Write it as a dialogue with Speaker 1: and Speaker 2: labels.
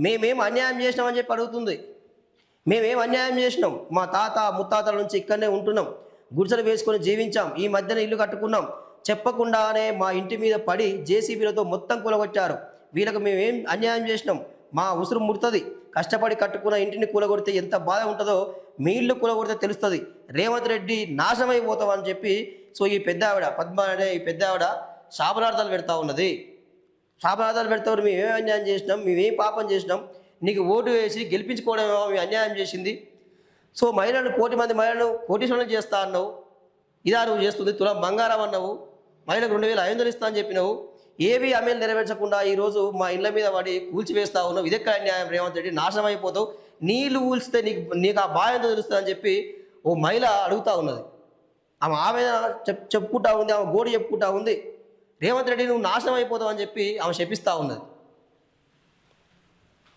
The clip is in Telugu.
Speaker 1: మేమేం అన్యాయం చేసినామని చెప్పి అడుగుతుంది. మేమేం అన్యాయం చేసినాం? మా తాత ముత్తాతల నుంచి ఇక్కడనే ఉంటున్నాం, గుడిసెలు వేసుకొని జీవించాం, ఈ మధ్యన ఇల్లు కట్టుకున్నాం. చెప్పకుండానే మా ఇంటి మీద పడి జేసీబీలతో మొత్తం కూలగొట్టారు. వీళ్ళకి మేమేం అన్యాయం చేసినాం? మా ఉసురు ముడుతుంది. కష్టపడి కట్టుకున్న ఇంటిని కూలగొడితే ఎంత బాధ ఉంటుందో మీ ఇల్లు కూలగొడితే తెలుస్తుంది. రేవంత్ రెడ్డి నాశనం అయిపోతామని చెప్పి సో ఈ పెద్ద ఆవిడ పద్మ అనే ఈ పెద్ద ఆవిడ శాపనార్థాలు పెడతా ఉన్నది. శాపనార్థాలు పెడతారు. మేమేం అన్యాయం చేసినాం? మేమేం పాపం చేసినాం? నీకు ఓటు వేసి గెలిపించుకోవడమేమో మేము అన్యాయం చేసింది. సో మహిళలను 1,000,000 మంది మహిళలను కోటీశ్వరులను చేస్తా అన్నావు. ఇదా నువ్వు చేస్తుంది? తులం బంగారం అన్నావు. మహిళలకు 2,500 ఇస్తా అని చెప్పినావు. ఏవి హామీలు నెరవేర్చకుండా ఈరోజు మా ఇళ్ళ మీద పడి కూల్చివేస్తా ఉన్నావు. ఇదెక్కడ అన్యాయం? రేవంత్ రెడ్డి నాశనం అయిపోతావు. నీళ్ళు కూల్చితే నీకు ఆ బాధ ఎంతో తెలుస్తుంది అని చెప్పి ఓ మహిళ అడుగుతూ ఉన్నది. ఆమె ఆవేదన చెప్పుకుంటా ఉంది, ఆమె గోడు చెప్పుకుంటా ఉంది. రేవంత్ రెడ్డి నువ్వు నాశనం అయిపోతావు అని చెప్పి ఆమె శపిస్తూ ఉన్నది.